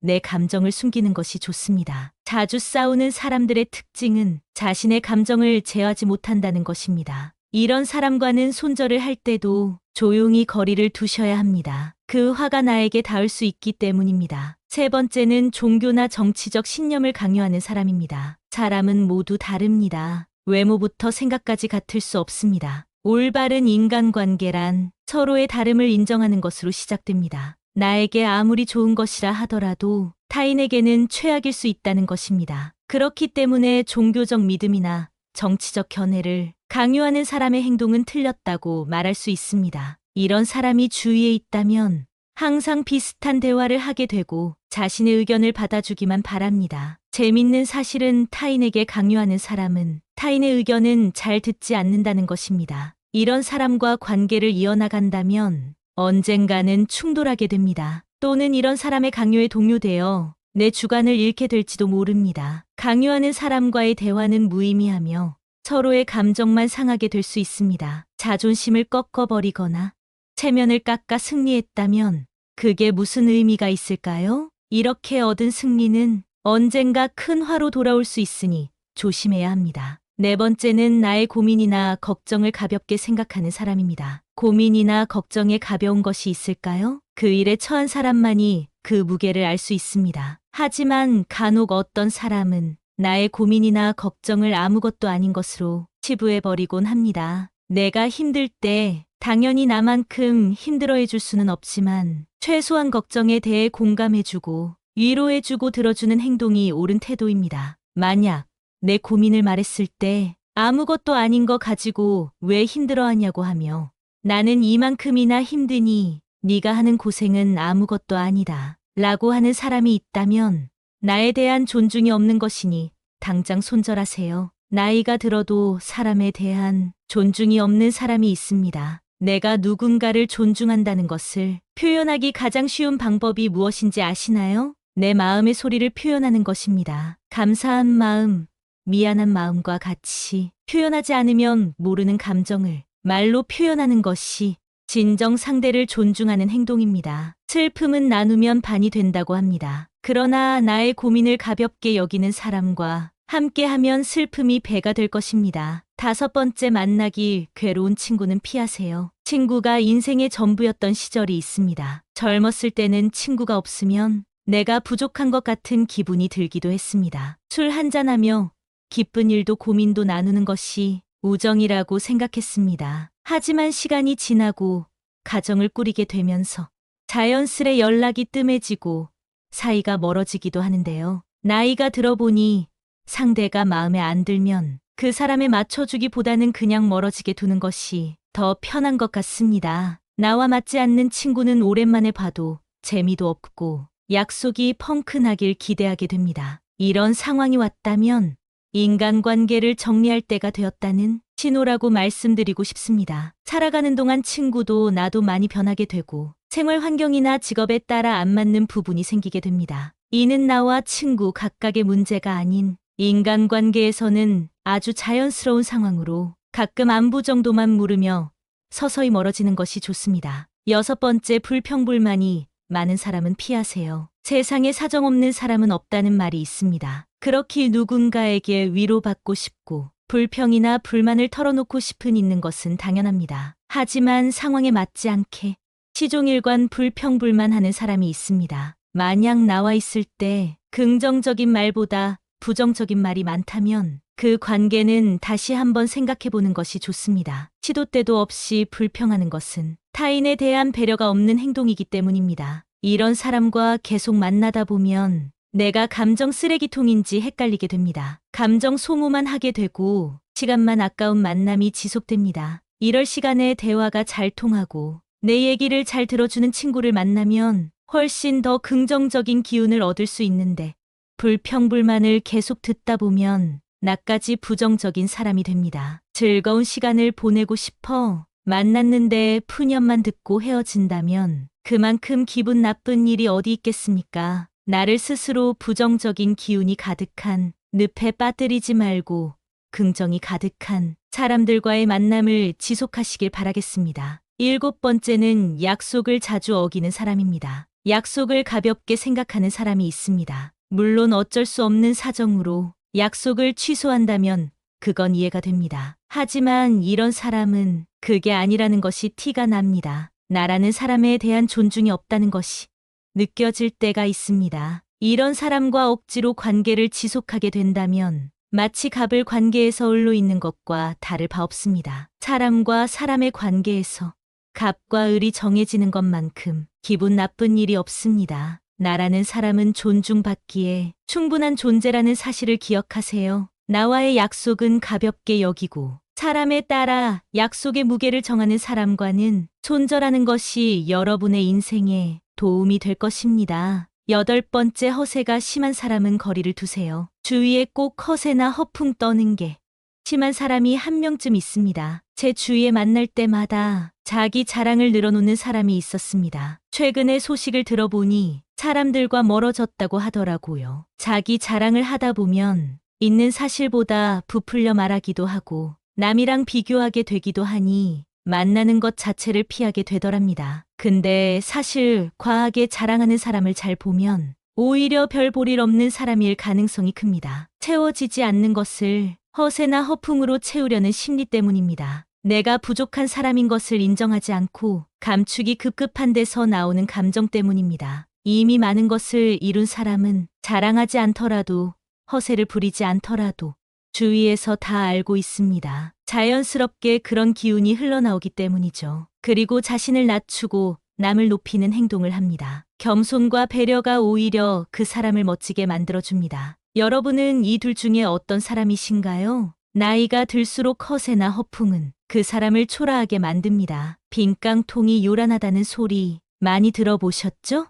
내 감정을 숨기는 것이 좋습니다. 자주 싸우는 사람들의 특징은 자신의 감정을 제어하지 못한다는 것입니다. 이런 사람과는 손절을 할 때도 조용히 거리를 두셔야 합니다. 그 화가 나에게 닿을 수 있기 때문입니다. 세 번째는 종교나 정치적 신념을 강요하는 사람입니다. 사람은 모두 다릅니다. 외모부터 생각까지 같을 수 없습니다. 올바른 인간관계란 서로의 다름을 인정하는 것으로 시작됩니다. 나에게 아무리 좋은 것이라 하더라도 타인에게는 최악일 수 있다는 것입니다. 그렇기 때문에 종교적 믿음이나 정치적 견해를 강요하는 사람의 행동은 틀렸다고 말할 수 있습니다. 이런 사람이 주위에 있다면 항상 비슷한 대화를 하게 되고 자신의 의견을 받아주기만 바랍니다. 재밌는 사실은 타인에게 강요하는 사람은 타인의 의견은 잘 듣지 않는다는 것입니다. 이런 사람과 관계를 이어나간다면 언젠가는 충돌하게 됩니다. 또는 이런 사람의 강요에 동요되어 내 주관을 잃게 될지도 모릅니다. 강요하는 사람과의 대화는 무의미하며 서로의 감정만 상하게 될 수 있습니다. 자존심을 꺾어버리거나 체면을 깎아 승리했다면 그게 무슨 의미가 있을까요? 이렇게 얻은 승리는 언젠가 큰 화로 돌아올 수 있으니 조심해야 합니다. 네 번째는 나의 고민이나 걱정을 가볍게 생각하는 사람입니다. 고민이나 걱정에 가벼운 것이 있을까요? 그 일에 처한 사람만이 그 무게를 알 수 있습니다. 하지만 간혹 어떤 사람은 나의 고민이나 걱정을 아무것도 아닌 것으로 치부해버리곤 합니다. 내가 힘들 때 당연히 나만큼 힘들어해줄 수는 없지만 최소한 걱정에 대해 공감해주고 위로해주고 들어주는 행동이 옳은 태도입니다. 만약 내 고민을 말했을 때 아무것도 아닌 거 가지고 왜 힘들어하냐고 하며 나는 이만큼이나 힘드니 네가 하는 고생은 아무것도 아니다 라고 하는 사람이 있다면 나에 대한 존중이 없는 것이니 당장 손절하세요. 나이가 들어도 사람에 대한 존중이 없는 사람이 있습니다. 내가 누군가를 존중한다는 것을 표현하기 가장 쉬운 방법이 무엇인지 아시나요? 내 마음의 소리를 표현하는 것입니다. 감사한 마음, 미안한 마음과 같이 표현하지 않으면 모르는 감정을 말로 표현하는 것이 진정 상대를 존중하는 행동입니다. 슬픔은 나누면 반이 된다고 합니다. 그러나 나의 고민을 가볍게 여기는 사람과 함께하면 슬픔이 배가 될 것입니다. 다섯 번째, 만나기 괴로운 친구는 피하세요. 친구가 인생의 전부였던 시절이 있습니다. 젊었을 때는 친구가 없으면 내가 부족한 것 같은 기분이 들기도 했습니다. 술 한잔하며 기쁜 일도 고민도 나누는 것이 우정이라고 생각했습니다. 하지만 시간이 지나고 가정을 꾸리게 되면서 자연스레 연락이 뜸해지고 사이가 멀어지기도 하는데요. 나이가 들어보니 상대가 마음에 안 들면 그 사람에 맞춰주기보다는 그냥 멀어지게 두는 것이 더 편한 것 같습니다. 나와 맞지 않는 친구는 오랜만에 봐도 재미도 없고 약속이 펑크나길 기대하게 됩니다. 이런 상황이 왔다면 인간관계를 정리할 때가 되었다는 신호라고 말씀드리고 싶습니다. 살아가는 동안 친구도 나도 많이 변하게 되고 생활 환경이나 직업에 따라 안 맞는 부분이 생기게 됩니다. 이는 나와 친구 각각의 문제가 아닌 인간관계에서는 아주 자연스러운 상황으로 가끔 안부 정도만 물으며 서서히 멀어지는 것이 좋습니다. 여섯 번째, 불평불만이 많은 사람은 피하세요. 세상에 사정없는 사람은 없다는 말이 있습니다. 그렇게 누군가에게 위로받고 싶고 불평이나 불만을 털어놓고 싶은 있는 것은 당연합니다. 하지만 상황에 맞지 않게 시종일관 불평불만하는 사람이 있습니다. 만약 나와 있을 때 긍정적인 말보다 부정적인 말이 많다면 그 관계는 다시 한번 생각해 보는 것이 좋습니다. 시도 때도 없이 불평하는 것은 타인에 대한 배려가 없는 행동이기 때문입니다. 이런 사람과 계속 만나다 보면 내가 감정 쓰레기통인지 헷갈리게 됩니다. 감정 소모만 하게 되고 시간만 아까운 만남이 지속됩니다. 이럴 시간에 대화가 잘 통하고 내 얘기를 잘 들어주는 친구를 만나면 훨씬 더 긍정적인 기운을 얻을 수 있는데 불평불만을 계속 듣다 보면 나까지 부정적인 사람이 됩니다. 즐거운 시간을 보내고 싶어 만났는데 푸념만 듣고 헤어진다면 그만큼 기분 나쁜 일이 어디 있겠습니까? 나를 스스로 부정적인 기운이 가득한 늪에 빠뜨리지 말고 긍정이 가득한 사람들과의 만남을 지속하시길 바라겠습니다. 7번째는 약속을 자주 어기는 사람입니다. 약속을 가볍게 생각하는 사람이 있습니다. 물론 어쩔 수 없는 사정으로 약속을 취소한다면 그건 이해가 됩니다. 하지만 이런 사람은 그게 아니라는 것이 티가 납니다. 나라는 사람에 대한 존중이 없다는 것이 느껴질 때가 있습니다. 이런 사람과 억지로 관계를 지속하게 된다면 마치 갑을 관계에서 을로 있는 것과 다를 바 없습니다. 사람과 사람의 관계에서 갑과 을이 정해지는 것만큼 기분 나쁜 일이 없습니다. 나라는 사람은 존중받기에 충분한 존재라는 사실을 기억하세요. 나와의 약속은 가볍게 여기고 사람에 따라 약속의 무게를 정하는 사람과는 손절하는 것이 여러분의 인생에 도움이 될 것입니다. 8번째, 허세가 심한 사람은 거리를 두세요. 주위에 꼭 허세나 허풍 떠는 게 심한 사람이 한 명쯤 있습니다. 제 주위에 만날 때마다 자기 자랑을 늘어놓는 사람이 있었습니다. 최근에 소식을 들어보니 사람들과 멀어졌다고 하더라고요. 자기 자랑을 하다 보면 있는 사실보다 부풀려 말하기도 하고 남이랑 비교하게 되기도 하니 만나는 것 자체를 피하게 되더랍니다. 근데 사실 과하게 자랑하는 사람을 잘 보면 오히려 별 볼 일 없는 사람일 가능성이 큽니다. 채워지지 않는 것을 허세나 허풍으로 채우려는 심리 때문입니다. 내가 부족한 사람인 것을 인정하지 않고 감추기 급급한 데서 나오는 감정 때문입니다. 이미 많은 것을 이룬 사람은 자랑하지 않더라도 허세를 부리지 않더라도 주위에서 다 알고 있습니다. 자연스럽게 그런 기운이 흘러나오기 때문이죠. 그리고 자신을 낮추고 남을 높이는 행동을 합니다. 겸손과 배려가 오히려 그 사람을 멋지게 만들어줍니다. 여러분은 이 둘 중에 어떤 사람이신가요? 나이가 들수록 허세나 허풍은 그 사람을 초라하게 만듭니다. 빈깡통이 요란하다는 소리 많이 들어보셨죠?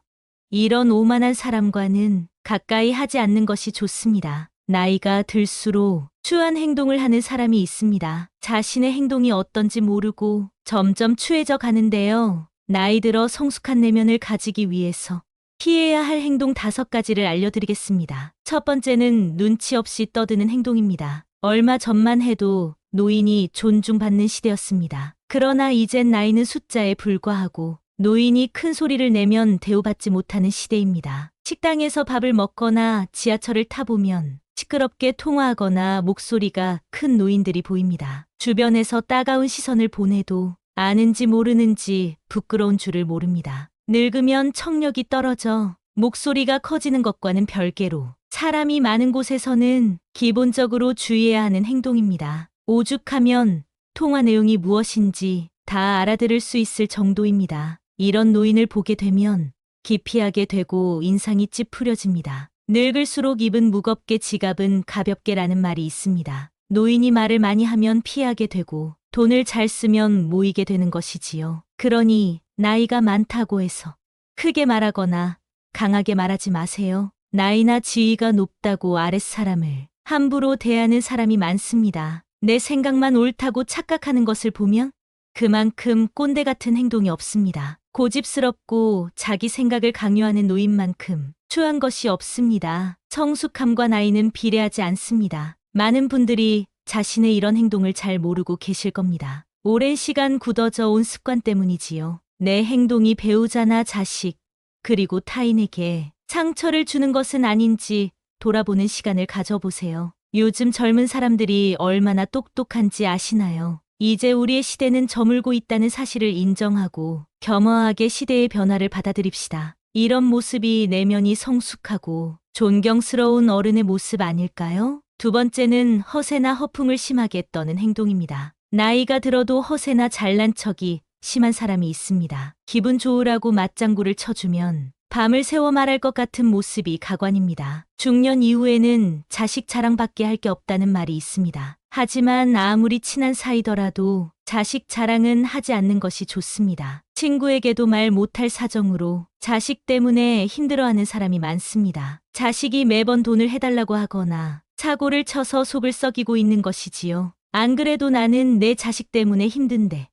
이런 오만한 사람과는 가까이 하지 않는 것이 좋습니다. 나이가 들수록 추한 행동을 하는 사람이 있습니다. 자신의 행동이 어떤지 모르고 점점 추해져 가는데요. 나이 들어 성숙한 내면을 가지기 위해서 피해야 할 행동 5가지를 알려드리겠습니다. 첫 번째는 눈치 없이 떠드는 행동입니다. 얼마 전만 해도 노인이 존중받는 시대였습니다. 그러나 이젠 나이는 숫자에 불과하고 노인이 큰 소리를 내면 대우받지 못하는 시대입니다. 식당에서 밥을 먹거나 지하철을 타보면 시끄럽게 통화하거나 목소리가 큰 노인들이 보입니다. 주변에서 따가운 시선을 보내도 아는지 모르는지 부끄러운 줄을 모릅니다. 늙으면 청력이 떨어져 목소리가 커지는 것과는 별개로 사람이 많은 곳에서는 기본적으로 주의해야 하는 행동입니다. 오죽하면 통화 내용이 무엇인지 다 알아들을 수 있을 정도입니다. 이런 노인을 보게 되면 기피하게 되고 인상이 찌푸려집니다. 늙을수록 입은 무겁게 지갑은 가볍게라는 말이 있습니다. 노인이 말을 많이 하면 피하게 되고 돈을 잘 쓰면 모이게 되는 것이지요. 그러니 나이가 많다고 해서 크게 말하거나 강하게 말하지 마세요. 나이나 지위가 높다고 아랫사람을 함부로 대하는 사람이 많습니다. 내 생각만 옳다고 착각하는 것을 보면 그만큼 꼰대 같은 행동이 없습니다. 고집스럽고 자기 생각을 강요하는 노인만큼 추한 것이 없습니다. 성숙함과 나이는 비례하지 않습니다. 많은 분들이 자신의 이런 행동을 잘 모르고 계실 겁니다. 오랜 시간 굳어져 온 습관 때문이지요. 내 행동이 배우자나 자식, 그리고 타인에게 상처를 주는 것은 아닌지 돌아보는 시간을 가져보세요. 요즘 젊은 사람들이 얼마나 똑똑한지 아시나요? 이제 우리의 시대는 저물고 있다는 사실을 인정하고 겸허하게 시대의 변화를 받아들입시다. 이런 모습이 내면이 성숙하고 존경스러운 어른의 모습 아닐까요? 두 번째는 허세나 허풍을 심하게 떠는 행동입니다. 나이가 들어도 허세나 잘난 척이 심한 사람이 있습니다. 기분 좋으라고 맞장구를 쳐주면 밤을 새워 말할 것 같은 모습이 가관입니다. 중년 이후에는 자식 자랑밖에 할 게 없다는 말이 있습니다. 하지만 아무리 친한 사이더라도 자식 자랑은 하지 않는 것이 좋습니다. 친구에게도 말 못할 사정으로 자식 때문에 힘들어하는 사람이 많습니다. 자식이 매번 돈을 해달라고 하거나 사고를 쳐서 속을 썩이고 있는 것이지요. 안 그래도 나는 내 자식 때문에 힘든데.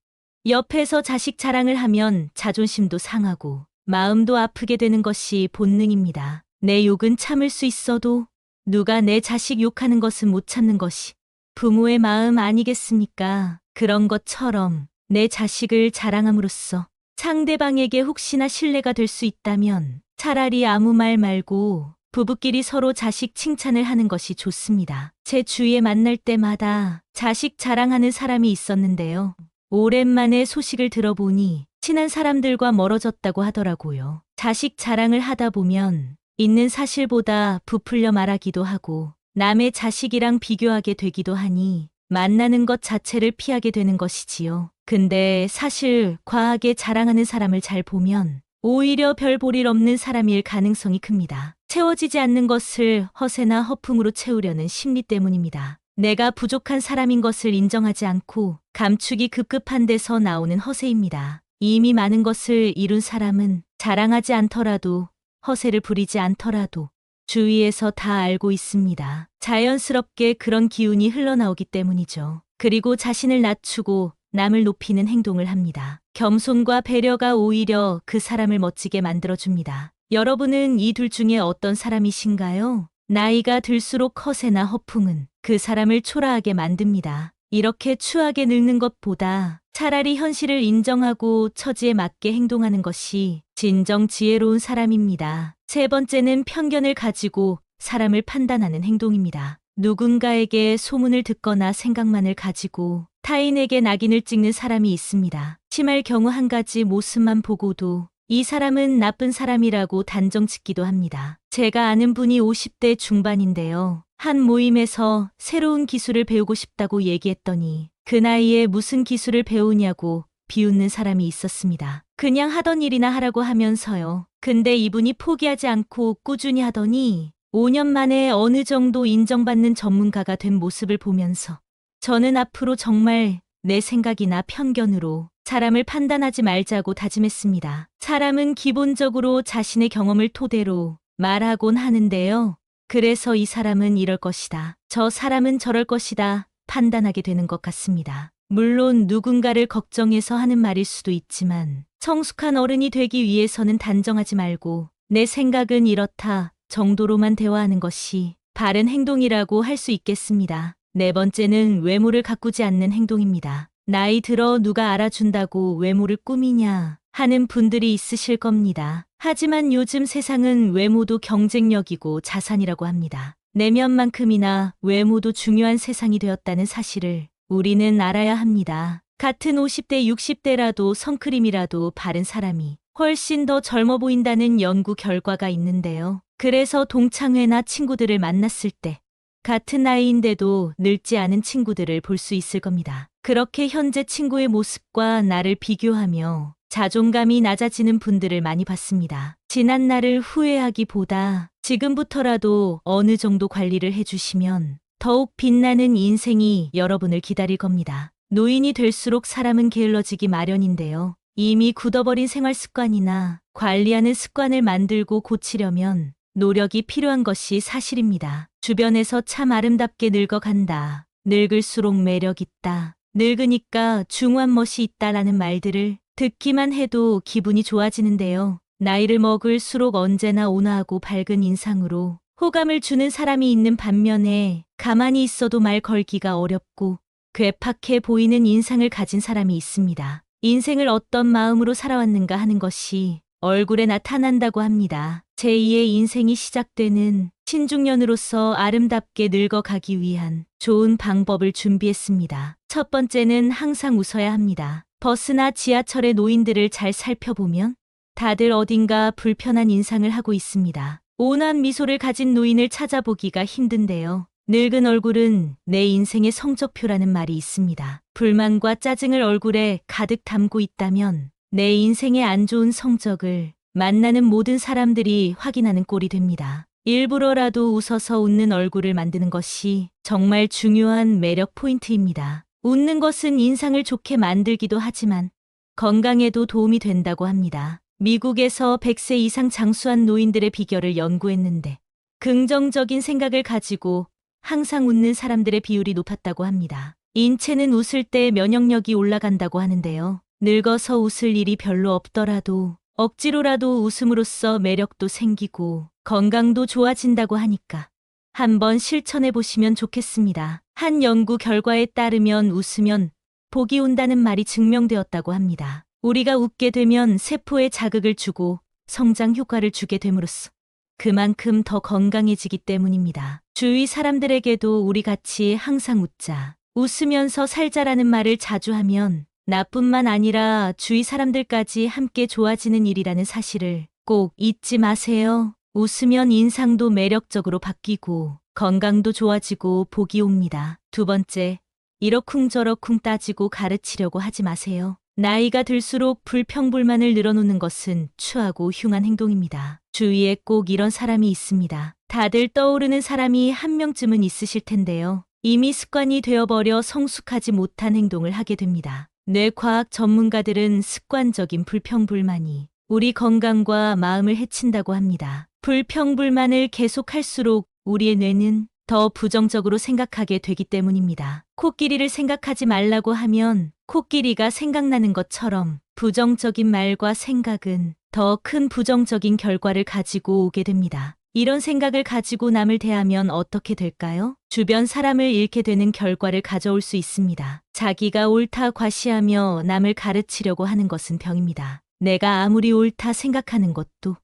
옆에서 자식 자랑을 하면 자존심도 상하고 마음도 아프게 되는 것이 본능입니다. 내 욕은 참을 수 있어도 누가 내 자식 욕하는 것은 못 참는 것이 부모의 마음 아니겠습니까? 그런 것처럼 내 자식을 자랑함으로써 상대방에게 혹시나 신뢰가 될 수 있다면 차라리 아무 말 말고 부부끼리 서로 자식 칭찬을 하는 것이 좋습니다. 제 주위에 만날 때마다 자식 자랑하는 사람이 있었는데요. 오랜만에 소식을 들어보니 친한 사람들과 멀어졌다고 하더라고요. 자식 자랑을 하다 보면 있는 사실보다 부풀려 말하기도 하고 남의 자식이랑 비교하게 되기도 하니 만나는 것 자체를 피하게 되는 것이지요. 근데 사실 과하게 자랑하는 사람을 잘 보면 오히려 별 볼 일 없는 사람일 가능성이 큽니다. 채워지지 않는 것을 허세나 허풍으로 채우려는 심리 때문입니다. 내가 부족한 사람인 것을 인정하지 않고 감추기 급급한 데서 나오는 허세입니다. 이미 많은 것을 이룬 사람은 자랑하지 않더라도 허세를 부리지 않더라도 주위에서 다 알고 있습니다. 자연스럽게 그런 기운이 흘러나오기 때문이죠. 그리고 자신을 낮추고 남을 높이는 행동을 합니다. 겸손과 배려가 오히려 그 사람을 멋지게 만들어줍니다. 여러분은 이 둘 중에 어떤 사람이신가요? 나이가 들수록 허세나 허풍은 그 사람을 초라하게 만듭니다. 이렇게 추하게 늙는 것보다 차라리 현실을 인정하고 처지에 맞게 행동하는 것이 진정 지혜로운 사람입니다. 세 번째는 편견을 가지고 사람을 판단하는 행동입니다. 누군가에게 소문을 듣거나 생각만을 가지고 타인에게 낙인을 찍는 사람이 있습니다. 심할 경우 한 가지 모습만 보고도 이 사람은 나쁜 사람이라고 단정 짓기도 합니다. 제가 아는 분이 50대 중반인데요. 한 모임에서 새로운 기술을 배우고 싶다고 얘기했더니 그 나이에 무슨 기술을 배우냐고 비웃는 사람이 있었습니다. 그냥 하던 일이나 하라고 하면서요. 근데 이분이 포기하지 않고 꾸준히 하더니 5년 만에 어느 정도 인정받는 전문가가 된 모습을 보면서 저는 앞으로 정말 내 생각이나 편견으로 사람을 판단하지 말자고 다짐했습니다. 사람은 기본적으로 자신의 경험을 토대로 말하곤 하는데요. 그래서 이 사람은 이럴 것이다. 저 사람은 저럴 것이다. 판단하게 되는 것 같습니다. 물론 누군가를 걱정해서 하는 말일 수도 있지만 성숙한 어른이 되기 위해서는 단정하지 말고 내 생각은 이렇다 정도로만 대화하는 것이 바른 행동이라고 할 수 있겠습니다. 네 번째는 외모를 가꾸지 않는 행동입니다. 나이 들어 누가 알아준다고 외모를 꾸미냐 하는 분들이 있으실 겁니다. 하지만 요즘 세상은 외모도 경쟁력이고 자산이라고 합니다. 내면만큼이나 외모도 중요한 세상이 되었다는 사실을 우리는 알아야 합니다. 같은 50대, 60대라도 선크림이라도 바른 사람이 훨씬 더 젊어 보인다는 연구 결과가 있는데요. 그래서 동창회나 친구들을 만났을 때 같은 나이인데도 늙지 않은 친구들을 볼 수 있을 겁니다. 그렇게 현재 친구의 모습과 나를 비교하며 자존감이 낮아지는 분들을 많이 봤습니다. 지난 날을 후회하기보다 지금부터라도 어느 정도 관리를 해주시면 더욱 빛나는 인생이 여러분을 기다릴 겁니다. 노인이 될수록 사람은 게을러지기 마련인데요. 이미 굳어버린 생활 습관이나 관리하는 습관을 만들고 고치려면 노력이 필요한 것이 사실입니다. 주변에서 참 아름답게 늙어간다. 늙을수록 매력 있다. 늙으니까 중후한 멋이 있다라는 말들을 듣기만 해도 기분이 좋아지는데요. 나이를 먹을수록 언제나 온화하고 밝은 인상으로 호감을 주는 사람이 있는 반면에 가만히 있어도 말 걸기가 어렵고 괴팍해 보이는 인상을 가진 사람이 있습니다. 인생을 어떤 마음으로 살아왔는가 하는 것이 얼굴에 나타난다고 합니다. 제2의 인생이 시작되는 신중년으로서 아름답게 늙어가기 위한 좋은 방법을 준비했습니다. 첫 번째는 항상 웃어야 합니다. 버스나 지하철의 노인들을 잘 살펴보면 다들 어딘가 불편한 인상을 하고 있습니다. 온화한 미소를 가진 노인을 찾아보기가 힘든데요. 늙은 얼굴은 내 인생의 성적표라는 말이 있습니다. 불만과 짜증을 얼굴에 가득 담고 있다면 내 인생의 안 좋은 성적을 만나는 모든 사람들이 확인하는 꼴이 됩니다. 일부러라도 웃어서 웃는 얼굴을 만드는 것이 정말 중요한 매력 포인트입니다. 웃는 것은 인상을 좋게 만들기도 하지만 건강에도 도움이 된다고 합니다. 미국에서 100세 이상 장수한 노인들의 비결을 연구했는데 긍정적인 생각을 가지고 항상 웃는 사람들의 비율이 높았다고 합니다. 인체는 웃을 때 면역력이 올라간다고 하는데요. 늙어서 웃을 일이 별로 없더라도 억지로라도 웃음으로써 매력도 생기고 건강도 좋아진다고 하니까 한번 실천해 보시면 좋겠습니다. 한 연구 결과에 따르면 웃으면 복이 온다는 말이 증명되었다고 합니다. 우리가 웃게 되면 세포에 자극을 주고 성장 효과를 주게 됨으로써 그만큼 더 건강해지기 때문입니다. 주위 사람들에게도 우리 같이 항상 웃자, 웃으면서 살자라는 말을 자주 하면 나뿐만 아니라 주위 사람들까지 함께 좋아지는 일이라는 사실을 꼭 잊지 마세요. 웃으면 인상도 매력적으로 바뀌고 건강도 좋아지고 복이 옵니다. 두 번째, 이러쿵저러쿵 따지고 가르치려고 하지 마세요. 나이가 들수록 불평불만을 늘어놓는 것은 추하고 흉한 행동입니다. 주위에 꼭 이런 사람이 있습니다. 다들 떠오르는 사람이 한 명쯤은 있으실 텐데요. 이미 습관이 되어버려 성숙하지 못한 행동을 하게 됩니다. 뇌과학 전문가들은 습관적인 불평불만이 우리 건강과 마음을 해친다고 합니다. 불평불만을 계속할수록 우리의 뇌는 더 부정적으로 생각하게 되기 때문입니다. 코끼리를 생각하지 말라고 하면 코끼리가 생각나는 것처럼 부정적인 말과 생각은 더 큰 부정적인 결과를 가지고 오게 됩니다. 이런 생각을 가지고 남을 대하면 어떻게 될까요? 주변 사람을 잃게 되는 결과를 가져올 수 있습니다. 자기가 옳다 과시하며 남을 가르치려고 하는 것은 병입니다. 내가 아무리 옳다 생각하는 것도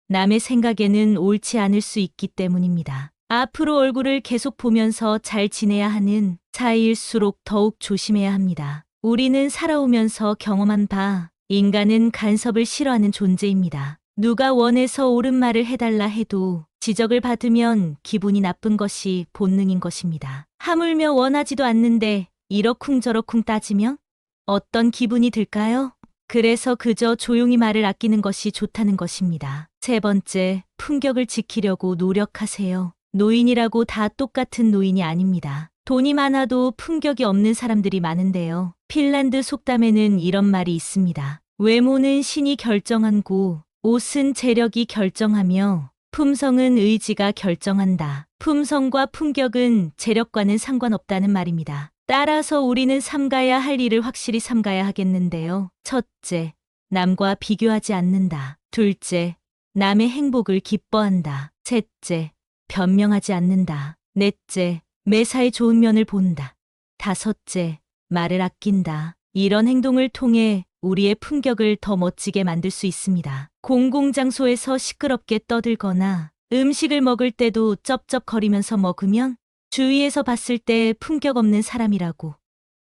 남의 생각에는 옳지 않을 수 있기 때문입니다. 앞으로 얼굴을 계속 보면서 잘 지내야 하는 사이일수록 더욱 조심해야 합니다. 우리는 살아오면서 경험한 바, 인간은 간섭을 싫어하는 존재입니다. 누가 원해서 옳은 말을 해달라 해도 지적을 받으면 기분이 나쁜 것이 본능인 것입니다. 하물며 원하지도 않는데 이러쿵저러쿵 따지면 어떤 기분이 들까요? 그래서 그저 조용히 말을 아끼는 것이 좋다는 것입니다. 세 번째, 품격을 지키려고 노력하세요. 노인이라고 다 똑같은 노인이 아닙니다. 돈이 많아도 품격이 없는 사람들이 많은데요. 핀란드 속담에는 이런 말이 있습니다. 외모는 신이 결정하고 옷은 재력이 결정하며 품성은 의지가 결정한다. 품성과 품격은 재력과는 상관없다는 말입니다. 따라서 우리는 삼가야 할 일을 확실히 삼가야 하겠는데요. 첫째, 남과 비교하지 않는다. 둘째, 남의 행복을 기뻐한다. 셋째, 변명하지 않는다. 넷째, 매사에 좋은 면을 본다. 다섯째, 말을 아낀다. 이런 행동을 통해 우리의 품격을 더 멋지게 만들 수 있습니다. 공공장소에서 시끄럽게 떠들거나 음식을 먹을 때도 쩝쩝거리면서 먹으면 주위에서 봤을 때 품격 없는 사람이라고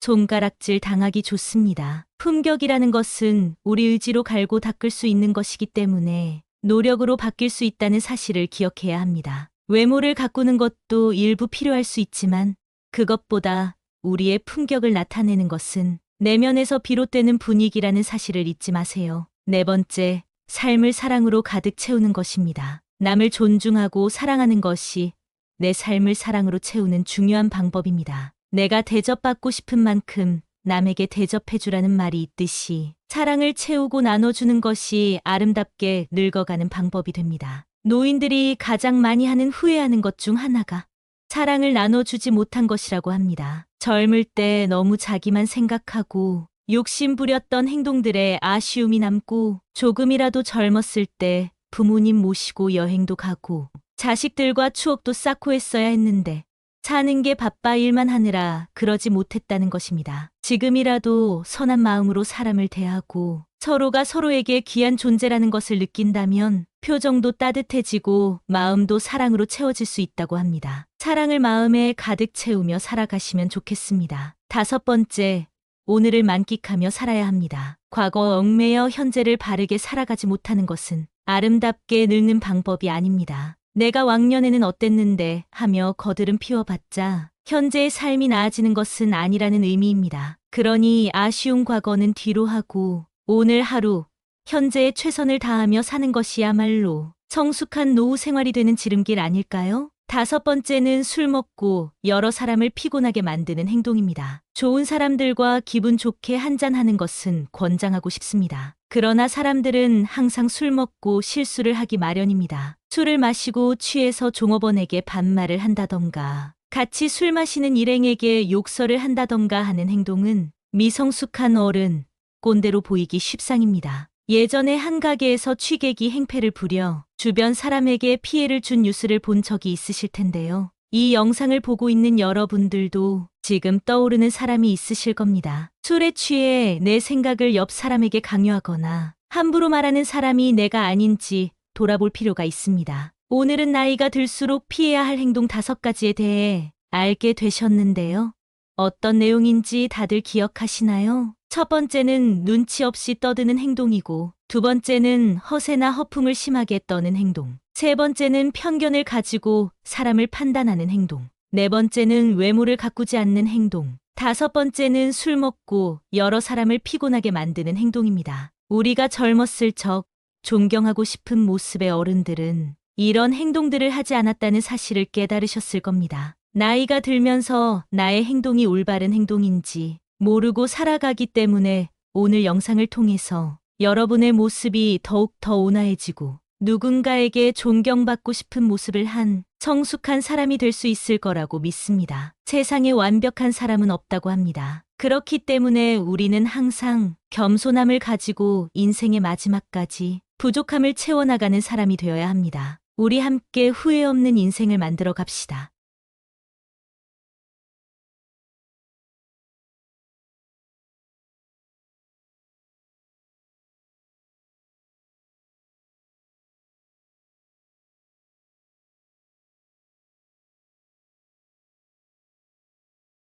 손가락질 당하기 좋습니다. 품격이라는 것은 우리 의지로 갈고 닦을 수 있는 것이기 때문에 노력으로 바뀔 수 있다는 사실을 기억해야 합니다. 외모를 가꾸는 것도 일부 필요할 수 있지만 그것보다 우리의 품격을 나타내는 것은 내면에서 비롯되는 분위기라는 사실을 잊지 마세요. 네 번째, 삶을 사랑으로 가득 채우는 것입니다. 남을 존중하고 사랑하는 것이 내 삶을 사랑으로 채우는 중요한 방법입니다. 내가 대접받고 싶은 만큼 남에게 대접해주라는 말이 있듯이 사랑을 채우고 나눠주는 것이 아름답게 늙어가는 방법이 됩니다. 노인들이 가장 많이 하는 후회하는 것 중 하나가 사랑을 나눠주지 못한 것이라고 합니다. 젊을 때 너무 자기만 생각하고 욕심 부렸던 행동들에 아쉬움이 남고 조금이라도 젊었을 때 부모님 모시고 여행도 가고 자식들과 추억도 쌓고 했어야 했는데 사는 게 바빠 일만 하느라 그러지 못했다는 것입니다. 지금이라도 선한 마음으로 사람을 대하고 서로가 서로에게 귀한 존재라는 것을 느낀다면 표정도 따뜻해지고 마음도 사랑으로 채워질 수 있다고 합니다. 사랑을 마음에 가득 채우며 살아가시면 좋겠습니다. 5번째, 오늘을 만끽하며 살아야 합니다. 과거 얽매여 현재를 바르게 살아가지 못하는 것은 아름답게 늙는 방법이 아닙니다. 내가 왕년에는 어땠는데 하며 거들은 피워봤자 현재의 삶이 나아지는 것은 아니라는 의미입니다. 그러니 아쉬운 과거는 뒤로 하고 오늘 하루 현재에 최선을 다하며 사는 것이야말로 성숙한 노후 생활이 되는 지름길 아닐까요? 5번째는 술 먹고 여러 사람을 피곤하게 만드는 행동입니다. 좋은 사람들과 기분 좋게 한잔하는 것은 권장하고 싶습니다. 그러나 사람들은 항상 술 먹고 실수를 하기 마련입니다. 술을 마시고 취해서 종업원에게 반말을 한다던가 같이 술 마시는 일행에게 욕설을 한다던가 하는 행동은 미성숙한 어른, 꼰대로 보이기 십상입니다. 예전에 한 가게에서 취객이 행패를 부려 주변 사람에게 피해를 준 뉴스를 본 적이 있으실 텐데요. 이 영상을 보고 있는 여러분들도 지금 떠오르는 사람이 있으실 겁니다. 술에 취해 내 생각을 옆 사람에게 강요하거나 함부로 말하는 사람이 내가 아닌지 돌아볼 필요가 있습니다. 오늘은 나이가 들수록 피해야 할 행동 5가지에 대해 알게 되셨는데요. 어떤 내용인지 다들 기억하시나요? 첫 번째는 눈치 없이 떠드는 행동이고, 두 번째는 허세나 허풍을 심하게 떠는 행동, 세 번째는 편견을 가지고 사람을 판단하는 행동, 네 번째는 외모를 가꾸지 않는 행동, 5번째는 술 먹고 여러 사람을 피곤하게 만드는 행동입니다. 우리가 젊었을 적 존경하고 싶은 모습의 어른들은 이런 행동들을 하지 않았다는 사실을 깨달으셨을 겁니다. 나이가 들면서 나의 행동이 올바른 행동인지 모르고 살아가기 때문에 오늘 영상을 통해서 여러분의 모습이 더욱 더 온화해지고 누군가에게 존경받고 싶은 모습을 한 성숙한 사람이 될 수 있을 거라고 믿습니다. 세상에 완벽한 사람은 없다고 합니다. 그렇기 때문에 우리는 항상 겸손함을 가지고 인생의 마지막까지 부족함을 채워나가는 사람이 되어야 합니다. 우리 함께 후회 없는 인생을 만들어 갑시다.